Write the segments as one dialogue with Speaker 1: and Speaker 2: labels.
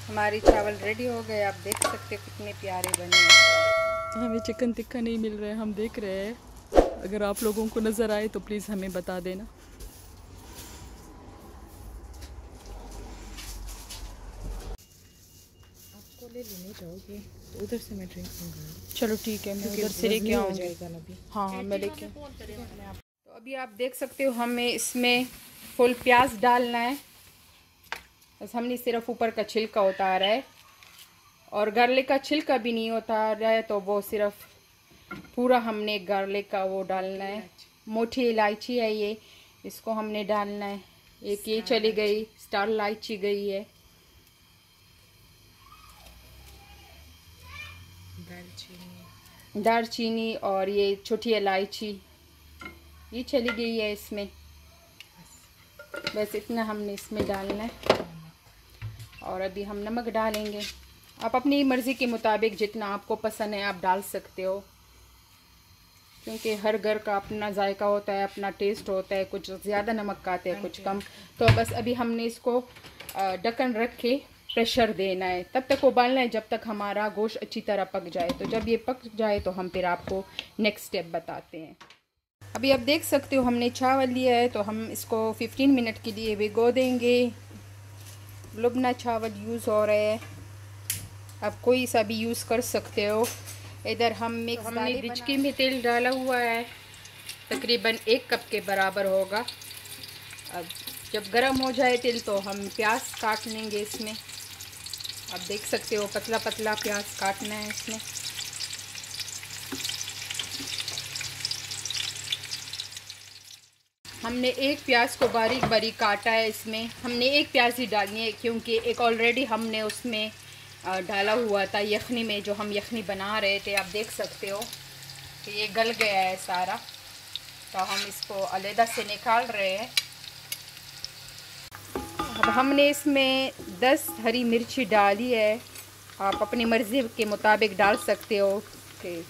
Speaker 1: हमारे चावल रेडी हो गए। आप देख सकते हैं कितने प्यारे बने हैं।
Speaker 2: हमें चिकन टिक्का नहीं मिल रहा है, हम देख रहे हैं। अगर आप लोगों को नज़र आए तो प्लीज़ हमें बता देना।
Speaker 3: आपको ले लेने जाओगे तो उधर से मैं ड्रिंक मंगाऊंगी।
Speaker 2: चलो ठीक है, मैं उधर से लेके आऊँगी। हाँ हाँ, मैं लेके।
Speaker 1: तो अभी आप देख सकते हो हमें इसमें फुल प्याज डालना है। बस हमने सिर्फ ऊपर का छिलका उतारा है और गार्लिक का छिलका भी नहीं उतारा है, तो वो सिर्फ पूरा हमने गार्लिक का वो डालना है। मोटी इलायची है ये, इसको हमने डालना है। एक ये चली गई, स्टार इलायची गई है, दालचीनी और ये छोटी इलायची ये चली गई है इसमें। बस इतना हमने इसमें डालना है। और अभी हम नमक डालेंगे। आप अपनी मर्ज़ी के मुताबिक जितना आपको पसंद है आप डाल सकते हो, क्योंकि हर घर का अपना जायका होता है, अपना टेस्ट होता है। कुछ ज़्यादा नमक खाते हैं, कुछ कम। तो बस अभी हमने इसको ढक्कन रख के प्रेशर देना है। तब तक उबालना है जब तक हमारा गोश्त अच्छी तरह पक जाए। तो जब ये पक जाए तो हम फिर आपको नेक्स्ट स्टेप बताते हैं। अभी आप देख सकते हो हमने चावल लिया है, तो हम इसको 15 मिनट के लिए भिगो देंगे। लुबना चावल यूज़ हो रहा है, आप कोई सा भी यूज़ कर सकते हो। इधर हम मिक्स हमने डिचकी में तेल डाला हुआ है, तकरीबन 1 कप के बराबर होगा। अब जब गर्म हो जाए तेल तो हम प्याज काट लेंगे इसमें। आप देख सकते हो पतला पतला प्याज काटना है इसमें। हमने एक प्याज को बारीक बारीक काटा है। इसमें हमने एक प्याज ही डालनी है, क्योंकि एक ऑलरेडी हमने उसमें डाला हुआ था यखनी में, जो हम यखनी बना रहे थे। आप देख सकते हो कि ये गल गया है सारा, तो हम इसको अलग से निकाल रहे हैं। अब हमने इसमें 10 हरी मिर्ची डाली है। आप अपनी मर्ज़ी के मुताबिक डाल सकते हो कि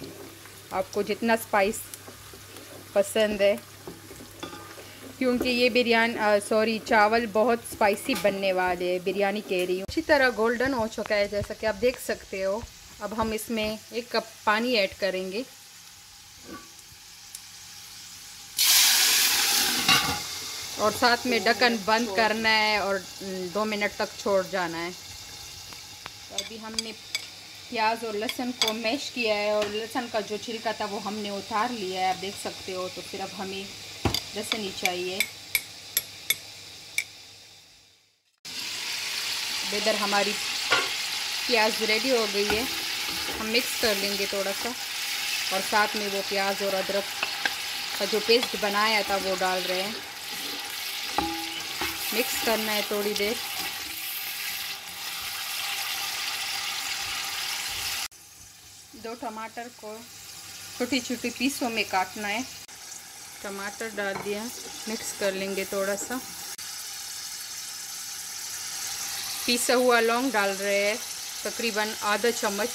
Speaker 1: आपको जितना स्पाइस पसंद है, क्योंकि ये बिरयानी चावल बहुत स्पाइसी बनने वाले हैं, बिरयानी कह रही हूँ। अच्छी तरह गोल्डन हो चुका है जैसा कि आप देख सकते हो। अब हम इसमें 1 कप पानी ऐड करेंगे। और साथ में ढक्कन बंद करना है और 2 मिनट तक छोड़ जाना है। तो अभी हमने प्याज और लहसुन को मैश किया है, और लहसुन का जो छिलका था वो हमने उतार लिया है, आप देख सकते हो। तो फिर अब हमें लहसुन ही चाहिए। इधर हमारी प्याज रेडी हो गई है, हम मिक्स कर लेंगे थोड़ा सा। और साथ में वो प्याज और अदरक का जो पेस्ट बनाया था वो डाल रहे हैं। मिक्स करना है थोड़ी देर। दो टमाटर को छोटी छोटी पीसों में काटना है। टमाटर डाल दिया, मिक्स कर लेंगे थोड़ा सा। पिसा हुआ लौंग डाल रहे हैं, तकरीबन आधा चम्मच।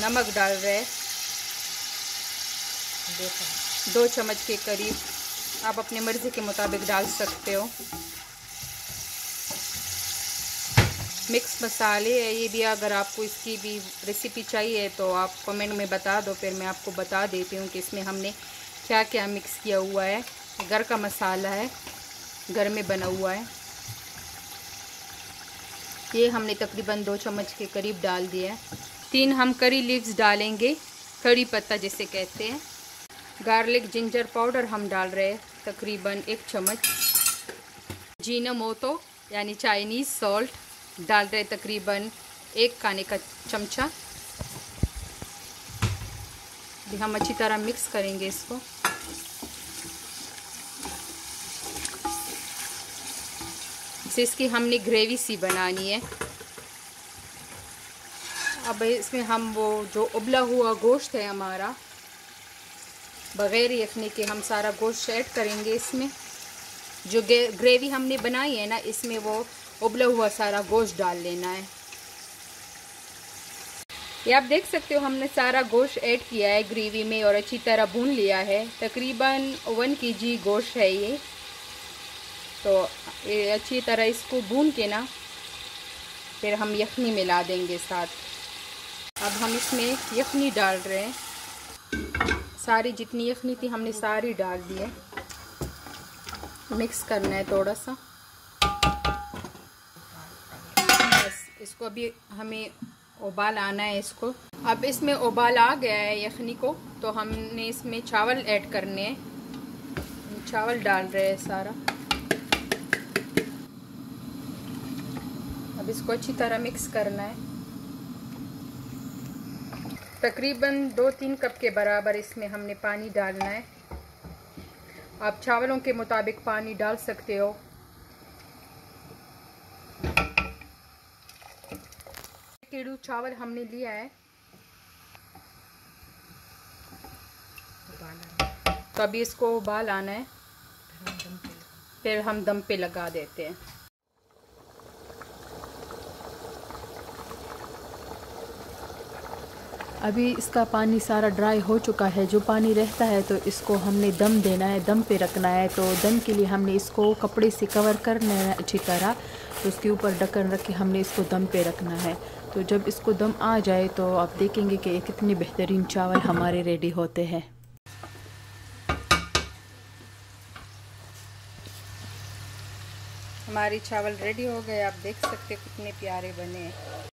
Speaker 1: नमक डाल रहे हैं 2 चम्मच के करीब, आप अपनी मर्ज़ी के मुताबिक डाल सकते हो। मिक्स मसाले है ये भी, अगर आपको इसकी भी रेसिपी चाहिए तो आप कमेंट में बता दो, फिर मैं आपको बता देती हूँ कि इसमें हमने क्या क्या मिक्स किया हुआ है। घर का मसाला है, घर में बना हुआ है। ये हमने तकरीबन 2 चम्मच के करीब डाल दिया है। 3 हम करी लीव्स डालेंगे, कड़ी पत्ता जिसे कहते हैं। गार्लिक जिंजर पाउडर हम डाल रहे हैं तकरीबन 1 चम्मच। जीनामोतो यानी चाइनीज़ सॉल्ट डाल रहे तकरीबन 1 खाने का चमचा। भी हम अच्छी तरह मिक्स करेंगे इसको। इसकी हमने ग्रेवी सी बनानी है। अब इसमें हम वो जो उबला हुआ गोश्त है हमारा, बग़ैर यखनी के हम सारा गोश्त ऐड करेंगे इसमें। जो ग्रेवी हमने बनाई है ना, इसमें वो उबला हुआ सारा गोश्त डाल लेना है। ये आप देख सकते हो हमने सारा गोश्त ऐड किया है ग्रेवी में और अच्छी तरह भून लिया है। तकरीबन 1 kg गोश्त है ये। तो ये अच्छी तरह इसको भून के ना फिर हम यखनी मिला देंगे साथ। अब हम इसमें यखनी डाल रहे हैं, सारी जितनी यखनी थी हमने सारी डाल दी है। मिक्स करना है थोड़ा सा, बस इसको अभी हमें उबाल आना है इसको। अब इसमें उबाल आ गया है यखनी को, तो हमने इसमें चावल ऐड करने हैं। चावल डाल रहे हैं सारा। अब इसको अच्छी तरह मिक्स करना है। तकरीबन 2-3 कप के बराबर इसमें हमने पानी डालना है। आप चावलों के मुताबिक पानी डाल सकते हो। 1 किलो चावल हमने लिया है। तो अभी इसको उबाल आना है, फिर हम दम पे लगा देते हैं।
Speaker 3: अभी इसका पानी सारा ड्राई हो चुका है। जो पानी रहता है तो इसको हमने दम देना है, दम पे रखना है। तो दम के लिए हमने इसको कपड़े से कवर करना है अच्छी तरह। तो उसके ऊपर ढक्कन रख के हमने इसको दम पे रखना है। तो जब इसको दम आ जाए तो आप देखेंगे कि कितने बेहतरीन चावल हमारे रेडी होते हैं।
Speaker 1: हमारी चावल रेडी हो गए, आप देख सकते कितने प्यारे बने हैं।